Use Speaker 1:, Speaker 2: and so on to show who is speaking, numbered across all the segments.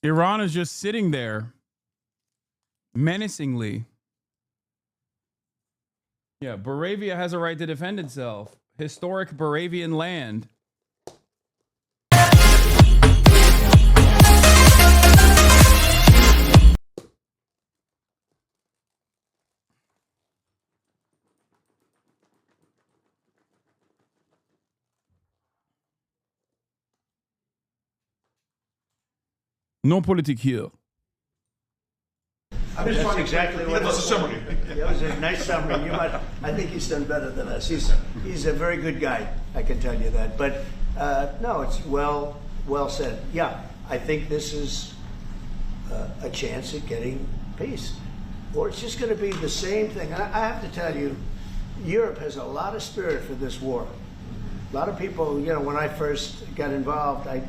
Speaker 1: Iran is just sitting there menacingly. Yeah, Moravia has a right to defend itself. Historic Moravian land. No politique here.
Speaker 2: That's exactly what.
Speaker 3: That was a summary.
Speaker 2: That was a nice summary. I think he's done better than us. He's a very good guy. I can tell you that. But no, it's well said. Yeah, I think this is a chance at getting peace, or it's just going to be the same thing. I have to tell you, Europe has a lot of spirit for this war. A lot of people, when I first got involved, I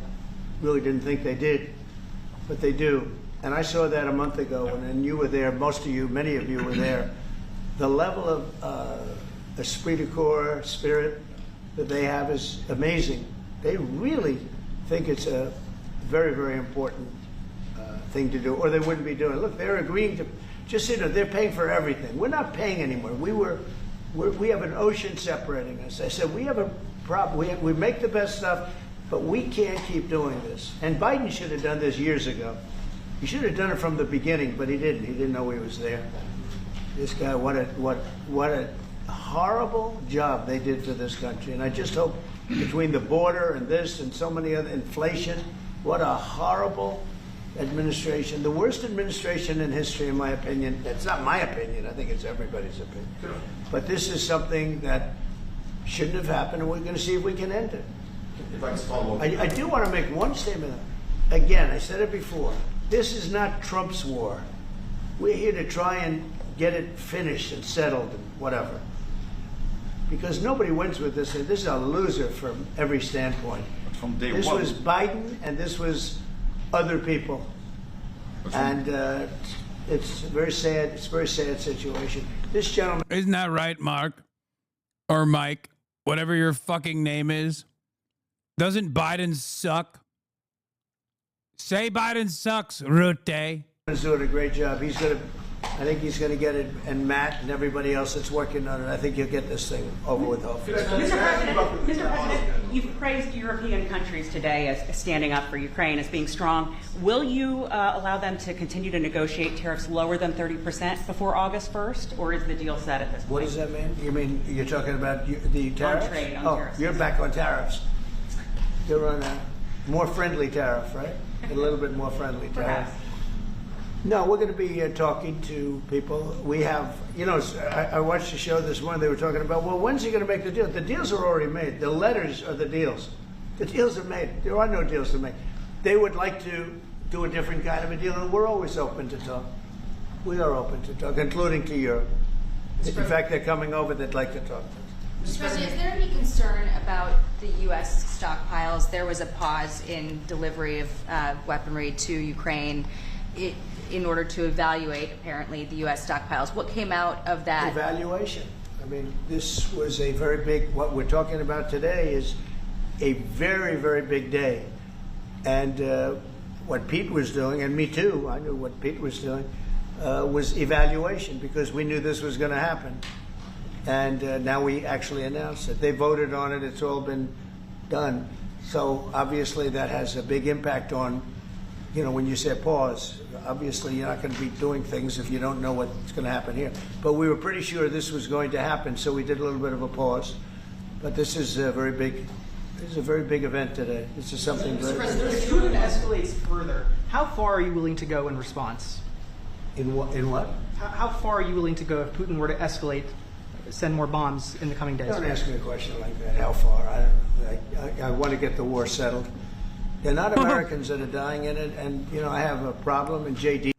Speaker 2: really didn't think they did, but they do. And I saw that a month ago, and you were there. Most of you, many of you were there. The level of esprit de corps, spirit that they have is amazing. They really think it's a very, very important thing to do, or they wouldn't be doing it. Look, they're agreeing to, they're paying for everything. We're not paying anymore. We have an ocean separating us. I said, we have a problem. We make the best stuff, but we can't keep doing this. And Biden should have done this years ago. He should have done it from the beginning, but he didn't. He didn't know he was there. This guy, what a horrible job they did for this country. And I just hope between the border and this and so many other inflation, what a horrible administration. The worst administration in history, in my opinion. It's not my opinion. I think it's everybody's opinion. But this is something that shouldn't have happened, and we're going to see if we can end it.
Speaker 3: If I can follow up.
Speaker 2: I do want to make one statement. Again, I said it before. This is not Trump's war. We're here to try and get it finished and settled and whatever. Because nobody wins with this. This is a loser from every standpoint.
Speaker 3: From day
Speaker 2: This
Speaker 3: one.
Speaker 2: was Biden and this was other people. And it's a very sad. It's a very sad situation. This gentleman.
Speaker 1: Isn't that right, Mark? Or Mike? Whatever your fucking name is. Doesn't Biden suck? Say Biden sucks, Rutte.
Speaker 2: He's doing a great job. I think he's going to get it, and Matt and everybody else that's working on it. I think he'll get this thing over with, hopefully.
Speaker 4: Mr. President, you've praised European countries today as standing up for Ukraine, as being strong. Will you allow them to continue to negotiate tariffs lower than 30% before August 1st, or is the deal set at this point?
Speaker 2: What does that mean? You mean you're talking about the tariffs?
Speaker 4: On trade, on tariffs.
Speaker 2: You're back on tariffs. You're on a more friendly tariff, right? A little bit more friendly tariff.
Speaker 4: Perhaps.
Speaker 2: No, we're going to be talking to people. We have, I watched the show this morning. They were talking about, well, when's he going to make the deal? The deals are already made. The letters are the deals. The deals are made. There are no deals to make. They would like to do a different kind of a deal, and we're always open to talk. We are open to talk, including to Europe. In fact, they're coming over. They'd like to talk to us.
Speaker 5: Mr. President, is there any concern about the U.S. stockpiles? There was a pause in delivery of weaponry to Ukraine in order to evaluate, apparently, the U.S. stockpiles. What came out of that?
Speaker 2: Evaluation. I mean, this was a very big, what we're talking about today is a very, very big day. And what Pete was doing, and me too, I knew what Pete was doing, was evaluation, because we knew this was going to happen. And now we actually announced it. They voted on it. It's all been done. So obviously that has a big impact on, when you say pause, obviously you're not going to be doing things if you don't know what's going to happen here. But we were pretty sure this was going to happen, so we did a little bit of a pause. But this is a very big event today. This is something very big.
Speaker 6: If Putin escalates further, how far are you willing to go in response?
Speaker 2: In what?
Speaker 6: How far are you willing to go if Putin were to escalate, send more bombs in the coming days?
Speaker 2: Don't ask me a question like that. How far? I want to get the war settled. They're not Americans that are dying in it, and I have a problem. And JD.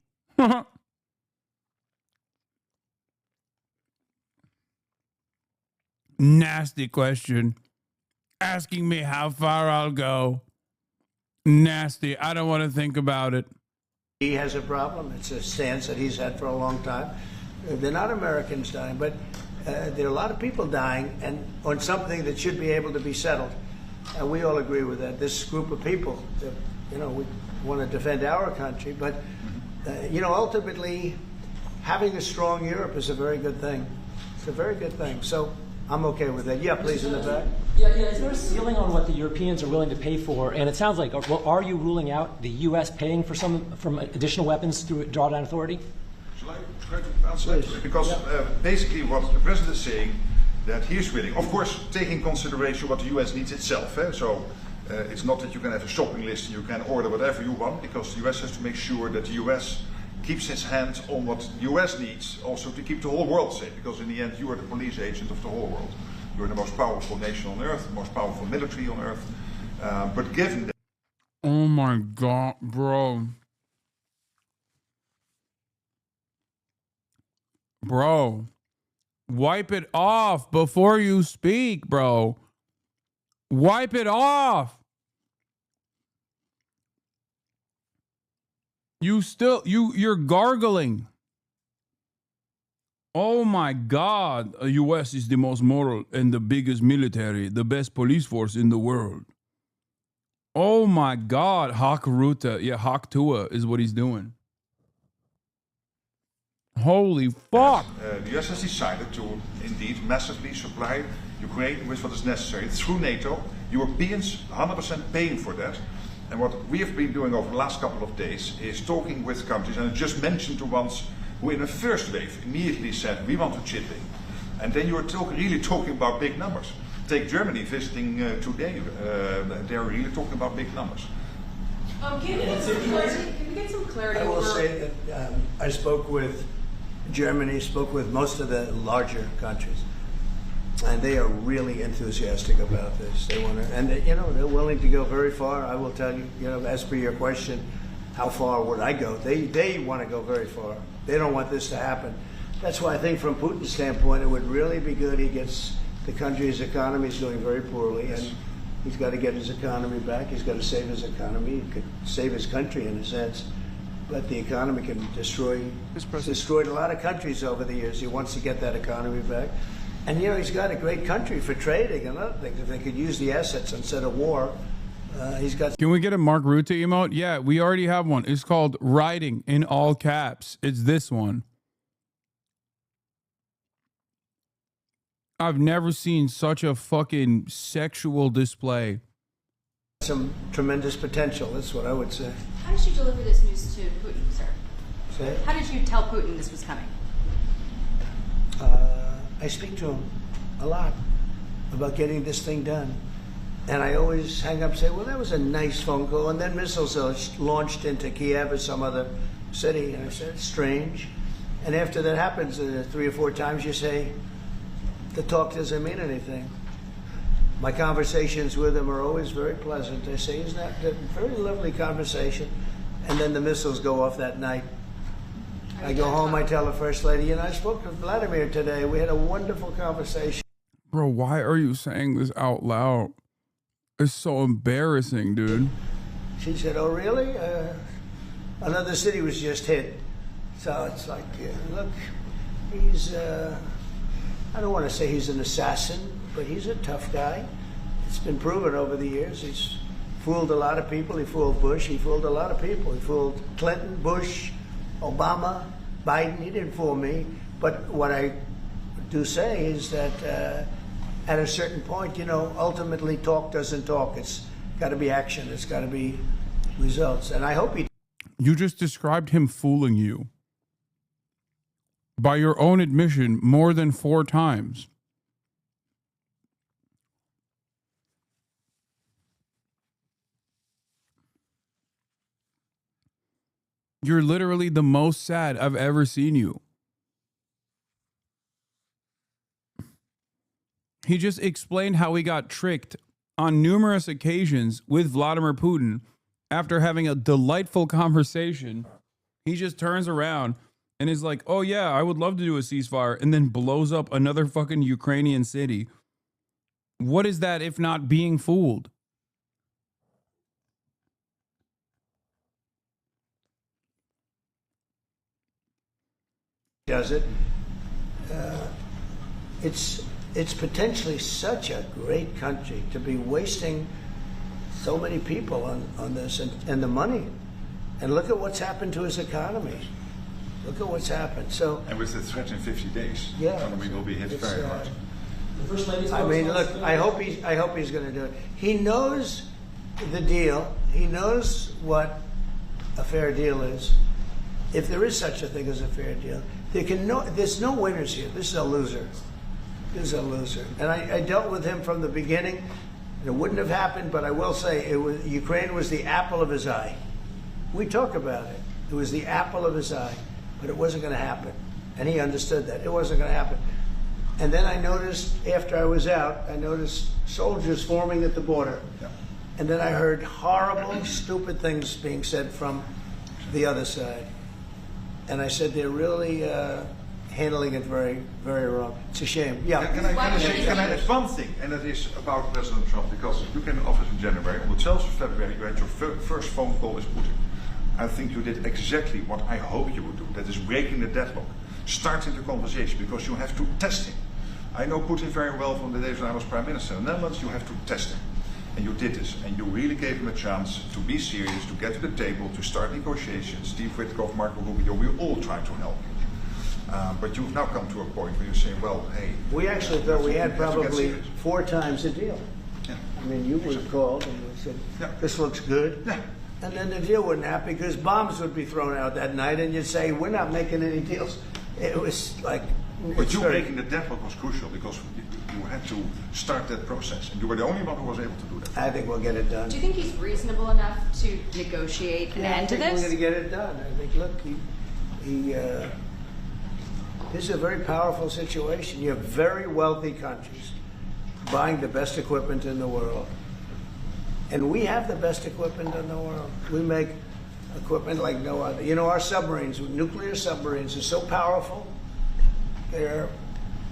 Speaker 1: Nasty question. Asking me how far I'll go. Nasty. I don't want to think about it.
Speaker 2: He has a problem. It's a stance that he's had for a long time. They're not Americans dying, but there are a lot of people dying, and on something that should be able to be settled. And we all agree with that. This group of people, we want to defend our country, but, ultimately, having a strong Europe is a very good thing. It's a very good thing. So I'm okay with that. Yeah, please, in the back.
Speaker 7: Yeah. Is there a ceiling on what the Europeans are willing to pay for? And it sounds like, are you ruling out the U.S. paying for from additional weapons through drawdown authority?
Speaker 3: Shall I try to answer that? Because basically what the president is saying, that he is willing, of course, taking consideration what the U.S. needs itself. So it's not that you can have a shopping list and you can order whatever you want, because the U.S. has to make sure that the U.S. keeps its hand on what the U.S. needs, also to keep the whole world safe, because in the end you are the police agent of the whole world. You're the most powerful nation on earth, the most powerful military on earth. But given that...
Speaker 1: Oh my God, bro. Bro, wipe it off before you speak, bro. Wipe it off. You're gargling. Oh my God, the US is the most moral and the biggest military, the best police force in the world. Oh my God, Hawk Ruta. Yeah, Hawk Tua is what he's doing. Holy fuck.
Speaker 3: The US has decided to indeed massively supply Ukraine with what is necessary through NATO. Europeans 100% paying for that. And what we have been doing over the last couple of days is talking with countries, and I just mentioned the ones who in the first wave immediately said, we want to chip in. And then you're really talking about big numbers. Take Germany visiting today, they're really talking about big numbers.
Speaker 8: Can we get some clarity?
Speaker 2: I will say that I spoke with Germany, spoke with most of the larger countries, and they are really enthusiastic about this. They want to, and they're willing to go very far. I will tell you, as per your question, how far would I go? They want to go very far. They don't want this to happen. That's why I think from Putin's standpoint, it would really be good. He gets the country's economy is doing very poorly, and he's got to get his economy back. He's got to save his economy. He could save his country in a sense, but the economy can destroyed a lot of countries over the years. He wants to get that economy back. And, he's got a great country for trading and other things. If they could use the assets instead of war, he's got...
Speaker 1: Can we get a Mark Rutte emote? Yeah, we already have one. It's called Writing in all caps. It's this one. I've never seen such a fucking sexual display.
Speaker 2: Some tremendous potential, that's what I would say.
Speaker 5: How did you deliver this news to Putin, sir?
Speaker 2: Say?
Speaker 5: How did you tell Putin this was coming?
Speaker 2: I speak to him a lot about getting this thing done. And I always hang up and say, well, that was a nice phone call. And then missiles are launched into Kiev or some other city. And I said, it's strange. And after that happens 3 or 4 times, you say, the talk doesn't mean anything. My conversations with him are always very pleasant. I say, isn't that a very lovely conversation? And then the missiles go off that night. I go home, I tell the First Lady, I spoke to Vladimir today. We had a wonderful conversation.
Speaker 1: Bro, why are you saying this out loud? It's so embarrassing, dude.
Speaker 2: She said, oh, really? Another city was just hit. So it's like, look, he's, I don't want to say he's an assassin, but he's a tough guy. It's been proven over the years. He's fooled a lot of people. He fooled Bush. He fooled a lot of people. He fooled Clinton, Bush, Obama, Biden. He didn't fool me. But what I do say is that at a certain point, ultimately talk doesn't talk. It's got to be action. It's got to be results. And I hope he...
Speaker 1: You just described him fooling you. By your own admission, more than 4 times. You're literally the most sad I've ever seen you. He just explained how he got tricked on numerous occasions with Vladimir Putin after having a delightful conversation. He just turns around and is like, oh yeah, I would love to do a ceasefire, and then blows up another fucking Ukrainian city. What is that if not being fooled?
Speaker 2: Does it? It's it's potentially such a great country to be wasting so many people on this and the money. And look at what's happened to his economy. Look at what's happened. So,
Speaker 3: And with the threat in 50 days,
Speaker 2: yeah,
Speaker 3: the economy will be hit
Speaker 2: it's,
Speaker 3: very hard.
Speaker 7: The First Lady's
Speaker 2: I mean, look,
Speaker 7: response-
Speaker 2: I hope he's going to do it. He knows the deal. He knows what a fair deal is. If there is such a thing as a fair deal, there's no winners here. This is a loser. This is a loser. And I dealt with him from the beginning. And it wouldn't have happened, but I will say Ukraine was the apple of his eye. We talk about it. It was the apple of his eye, but it wasn't going to happen. And he understood that. It wasn't going to happen. And then I noticed, after I was out, I noticed soldiers forming at the border.
Speaker 3: Yeah.
Speaker 2: And then I heard horrible, stupid things being said from the other side. And I said, they're really handling it very, very wrong. It's a shame. Yeah.
Speaker 3: Can I add one thing, and that is about President Trump, because you came in office in January. On the 12th of February, you had your first phone call with Putin. I think you did exactly what I hope you would do. That is breaking the deadlock, starting the conversation, because you have to test him. I know Putin very well from the days when I was Prime Minister in the Netherlands. You have to test him. And you did this, and you really gave him a chance to be serious, to get to the table, to start negotiations. Steve Witkoff, Marco Rubio, we all tried to help you. But you've now come to a point where you say, well, hey...
Speaker 2: We actually thought we had
Speaker 3: have to get
Speaker 2: probably
Speaker 3: serious.
Speaker 2: 4 times the deal.
Speaker 3: Yeah.
Speaker 2: I mean, you would have called and you said,
Speaker 3: Yeah.
Speaker 2: this looks good.
Speaker 3: Yeah.
Speaker 2: And then the deal wouldn't happen because bombs would be thrown out that night and you'd say, we're not making any deals. It was like...
Speaker 3: But you breaking the deadlock was crucial because you had to start that process, and you were the only one who was able to do that.
Speaker 2: I think we'll get it done.
Speaker 5: Do you think he's reasonable enough to negotiate an end to
Speaker 2: I think we're
Speaker 5: this?
Speaker 2: going to get it done. I think, look, this is a very powerful situation. You have very wealthy countries buying the best equipment in the world. And we have the best equipment in the world. We make equipment like no other. You know, our submarines, nuclear submarines, are so powerful. They're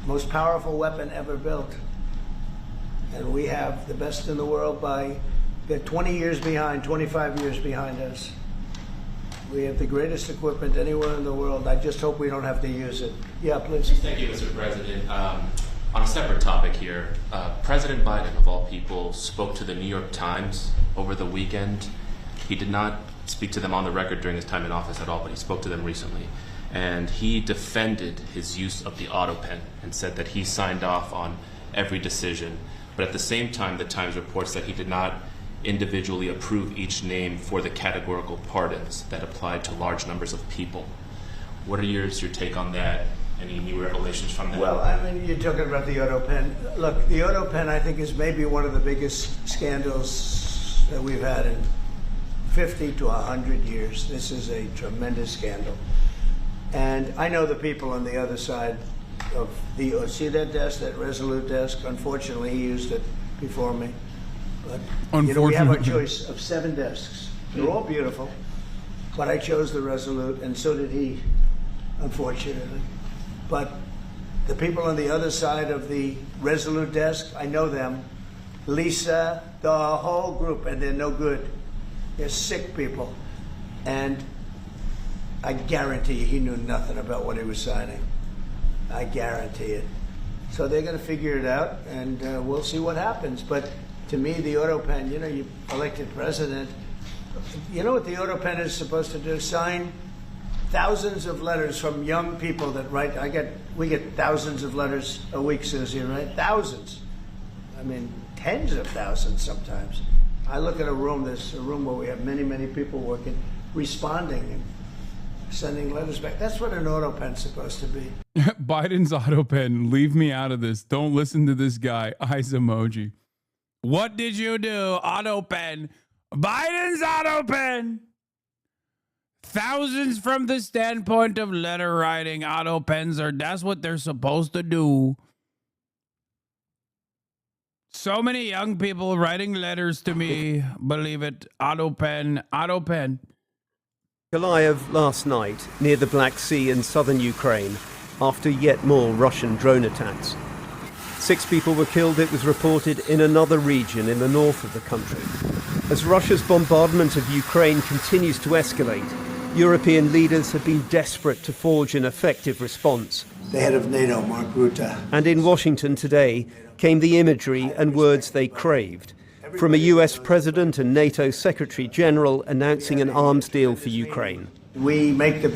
Speaker 2: the most powerful weapon ever built. And we have the best in the world they're 20 years behind, 25 years behind us. We have the greatest equipment anywhere in the world. I just hope we don't have to use it. Yeah, please.
Speaker 9: Thank you, Mr. President. On a separate topic here, President Biden, of all people, spoke to the New York Times over the weekend. He did not speak to them on the record during his time in office at all, but he spoke to them recently. And he defended his use of the auto pen and said that he signed off on every decision. But at the same time, the Times reports that he did not individually approve each name for the categorical pardons that applied to large numbers of people. What are your take on that? Any new revelations from that?
Speaker 2: Well, I mean, you're talking about the auto pen. Look, the auto pen, I think, is maybe one of the biggest scandals that we've had in 50 to 100 years. This is a tremendous scandal. And I know the people on the other side of the, see that desk, that Resolute desk? Unfortunately, he used it before me. But, you know, we have a choice of 7 desks. They're all beautiful. But I chose the Resolute, and so did he, unfortunately. But the people on the other side of the Resolute desk, I know them. Lisa, the whole group, and they're no good. They're sick people. And I guarantee you he knew nothing about what he was signing. I guarantee it. So they're going to figure it out, and we'll see what happens. But to me, the auto pen, you know, you elected president. You know what the auto pen is supposed to do? Sign thousands of letters from young people that write. We get thousands of letters a week, Susie, right? Thousands. I mean, tens of thousands sometimes. I look at a room, there's a room where we have many, many people working, responding and sending letters back. That's what an auto pen's supposed to be.
Speaker 1: Biden's auto pen. Leave me out of this. Don't listen to this guy. Eyes emoji. What did you do? Auto pen. Biden's auto pen. Thousands from the standpoint of letter writing. Auto pens that's what they're supposed to do. So many young people writing letters to me. Believe it. Auto pen. Auto pen.
Speaker 10: Mykolaiv last night near the Black Sea in southern Ukraine after yet more Russian drone attacks. 6 people were killed, it was reported, in another region in the north of the country. As Russia's bombardment of Ukraine continues to escalate, European leaders have been desperate to forge an effective response.
Speaker 2: the head of NATO, Mark Rutte.
Speaker 10: And in Washington today came the imagery and words they craved, from a US president and NATO Secretary General announcing an arms deal for Ukraine.
Speaker 2: We make the